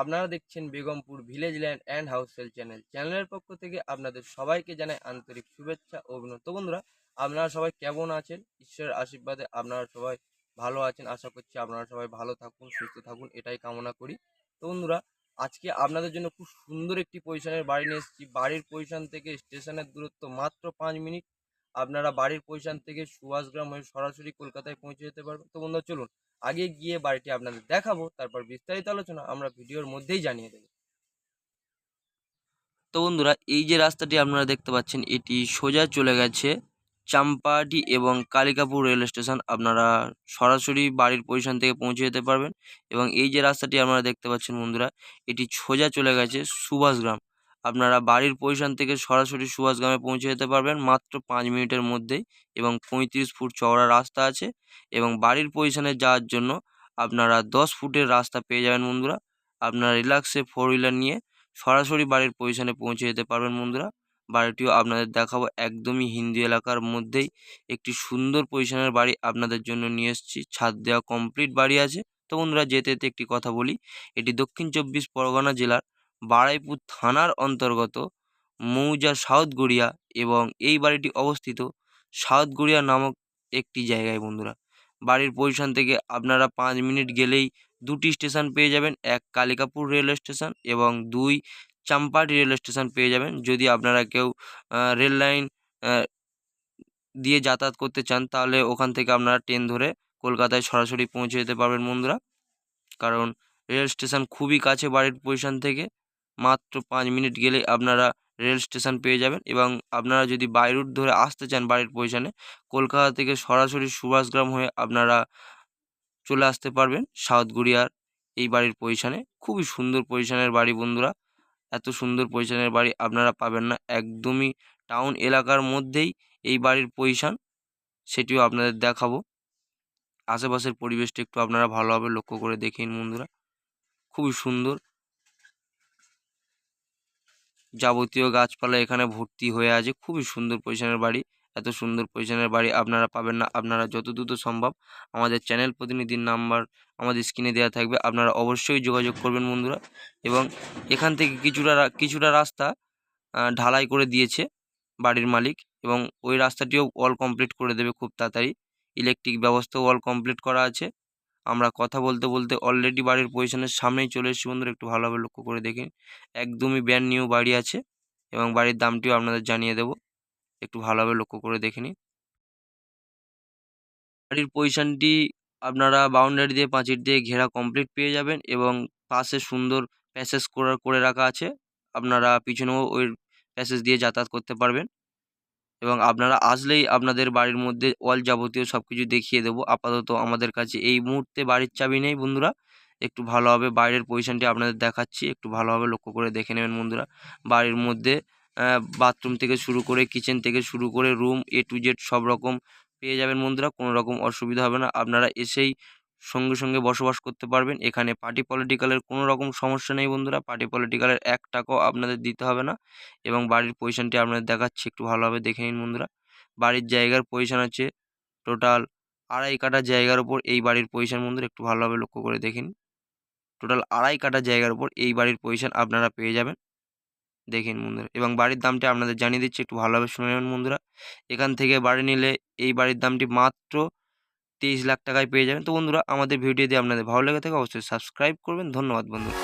আপনারা দেখছেন Begampur village land and house sale চ্যানেলের পক্ষ থেকে আপনাদের সবাইকে জানাই আন্তরিক শুভেচ্ছা ও অভিনন্দন। তো বন্ধুরা, আপনারা সবাই কেমন আছেন? ঈশ্বরের আশীর্বাদে আপনারা সবাই ভালো আছেন। আশা করছি আপনারা সবাই ভালো থাকুন, সুস্থ থাকুন, এটাই কামনা করি। তো বন্ধুরা, আজকে আপনাদের জন্য খুব সুন্দর একটি পজিশনের বাড়ি নিয়ে এসেছি। বাড়ির পজিশন থেকে স্টেশনের দূরত্ব মাত্র 5 মিনিট। আপনারা বাড়ির পজিশন থেকে সুভাষগ্রাম হয়ে সরাসরি কলকাতায় পৌঁছে যেতে পারবেন। তো বন্ধুরা, চলুন আগে গিয়ে বাড়িটি আপনাদের দেখাবো, তারপর বিস্তারিত আলোচনা আমরা ভিডিওর মধ্যেই জানিয়ে দেবো। তো বন্ধুরা, এই যে রাস্তাটি আপনারা দেখতে পাচ্ছেন এটি সোজা চলে গেছে চাম্পাহাটি এবং কালিকাপুর রেল স্টেশন। আপনারা সরাসরি বাড়ির পজিশন থেকে পৌঁছে যেতে পারবেন। এবং এই যে রাস্তাটি আপনারা দেখতে পাচ্ছেন বন্ধুরা, এটি সোজা চলে গেছে সুভাষগ্রাম। আপনারা বাড়ির পজিশন থেকে সরাসরি সুভাষগ্রামে পৌঁছে যেতে পারবেন মাত্র 5 মিনিটের মধ্যেই। এবং 35 ফুট চওড়া রাস্তা আছে। এবং বাড়ির পজিশনে যাওয়ার জন্য আপনারা 10 ফুটের রাস্তা পেয়ে যাবেন বন্ধুরা। আপনারা রিল্যাক্সে 4 হুইলার নিয়ে সরাসরি বাড়ির পজিশনে পৌঁছে যেতে পারবেন বন্ধুরা। বাড়িটিও আপনাদের দেখাবো, একদমই হিন্দু এলাকার মধ্যেই একটি সুন্দর পজিশনের বাড়ি আপনাদের জন্য নিয়ে এসেছি। ছাদ দেওয়া কমপ্লিট বাড়ি আছে। তো বন্ধুরা, যেতে যেতে একটি কথা বলি, এটি দক্ষিণ 24 পরগনা জেলার বারুইপুর থানার অন্তর্গত মৌজা সাউথ গড়িয়া। এবং এই বাড়িটি অবস্থিত সাউথ গড়িয়া নামক একটি জায়গায় বন্ধুরা। বাড়ির পজিশন থেকে আপনারা 5 মিনিট গেলেই দুটি স্টেশন পেয়ে যাবেন, এক কালিকাপুর রেল স্টেশন এবং 2 চাম্পাহাটি রেল স্টেশন পেয়ে যাবেন। যদি আপনারা কেউ রেল লাইন দিয়ে যাতায়াত করতে চান, তাহলে ওখান থেকে আপনারা ট্রেন ধরে কলকাতায় সরাসরি পৌঁছে যেতে পারবেন বন্ধুরা। কারণ রেল স্টেশন খুবই কাছে বাড়ির পজিশন থেকে। মাত্র 5 মিনিট গেলে আপনারা রেল স্টেশন পেয়ে যাবেন। এবং আপনারা যদি বাই রুট ধরে আসতে চান বাড়ির পজিশনে, কলকাতা থেকে সরাসরি সুভাষগ্রাম হয়ে আপনারা চলে আসতে পারবেন সাউথ গড়িয়ার এই বাড়ির পজিশনে। খুবই সুন্দর পজিশনের বাড়ি বন্ধুরা। এত সুন্দর পজিশনের বাড়ি আপনারা পাবেন না। একদমই টাউন এলাকার মধ্যেই এই বাড়ির পজিশন, সেটিও আপনাদের দেখাবো। আশেপাশের পরিবেশটা একটু আপনারা ভালোভাবে লক্ষ্য করে দেখে নিন বন্ধুরা। খুবই সুন্দর, যাবতীয় গাছপালা এখানে ভর্তি হয়ে আছে। খুবই সুন্দর পজিশনের বাড়ি। এত সুন্দর পজিশনের বাড়ি আপনারা পাবেন না। আপনারা যত দ্রুত সম্ভব আমাদের চ্যানেল প্রতিনিধির নাম্বার আমাদের স্ক্রিনে দেওয়া থাকবে, আপনারা অবশ্যই যোগাযোগ করবেন বন্ধুরা। এবং এখান থেকে কিছুটা রাস্তা ঢালাই করে দিয়েছে বাড়ির মালিক। এবং ওই রাস্তাটিও অল কমপ্লিট করে দেবে খুব তাড়াতাড়ি। ইলেকট্রিক ব্যবস্থাও অল কমপ্লিট করা আছে। আমরা কথা বলতে বলতে অলরেডি বাড়ির পজিশনের সামনেই চলে এসেছি বন্ধুরা। একটু ভালোভাবে লক্ষ্য করে দেখুন, একদমই ব্র্যান্ড নিউ বাড়ি আছে। এবং বাড়ির দামটিও আপনাদের জানিয়ে দেব, একটু ভালোভাবে লক্ষ্য করে দেখে নিন। বাড়ির পজিশনটি আপনারা বাউন্ডারি দিয়ে পাঁচিল দিয়ে ঘেরা কমপ্লিট পেয়ে যাবেন। এবং পাশে সুন্দর প্যাসেজ করে রাখা আছে। আপনারা পিছনেও ওই প্যাসেজ দিয়ে যাতায়াত করতে পারবেন। এবং আপনারা আসলেই আপনাদের বাড়ির মধ্যে অল যাবতীয় সব কিছু দেখিয়ে দেবো। আপাতত আমাদের কাছে এই মুহূর্তে বাড়ির চাবি নেই বন্ধুরা। একটু ভালোভাবে বাইরের পজিশনটি আপনাদের দেখাচ্ছি, একটু ভালোভাবে লক্ষ্য করে দেখে নেবেন বন্ধুরা। বাড়ির মধ্যে বাথরুম থেকে শুরু করে কিচেন থেকে শুরু করে রুম A to Z সব রকম পেয়ে যাবেন বন্ধুরা। কোনো রকম অসুবিধা হবে না। আপনারা এসেই সঙ্গে সঙ্গে বসবাস করতে পারবেন। এখানে পার্টি পলিটিক্যালের কোনো রকম সমস্যা নেই বন্ধুরা। পার্টি পলিটিক্যালের 1 টাকাও আপনাদের দিতে হবে না। এবং বাড়ির পজিশনটি আপনাদের দেখাচ্ছি, একটু ভালোভাবে দেখে নিন বন্ধুরা। বাড়ির জায়গার পজিশন আছে টোটাল 2.5 কাঠা জায়গার উপর এই বাড়ির পজিশন বন্ধুরা। একটু ভালোভাবে লক্ষ্য করে দেখে নিন। টোটাল 2.5 কাঠা জায়গার উপর এই বাড়ির পজিশন আপনারা পেয়ে যাবেন, দেখে নিন বন্ধুরা। এবং বাড়ির দামটি আপনাদের জানিয়ে দিচ্ছি, একটু ভালোভাবে শুনে নেবেন বন্ধুরা। এখান থেকে বাড়ি নিলে এই বাড়ির দামটি মাত্র 23 লাখ টাকায় পেয়ে যাবেন। তো বন্ধুরা, আমাদের ভিডিও যদি আপনাদের ভালো লেগে থাকে অবশ্যই সাবস্ক্রাইব করবেন। ধন্যবাদ বন্ধুরা।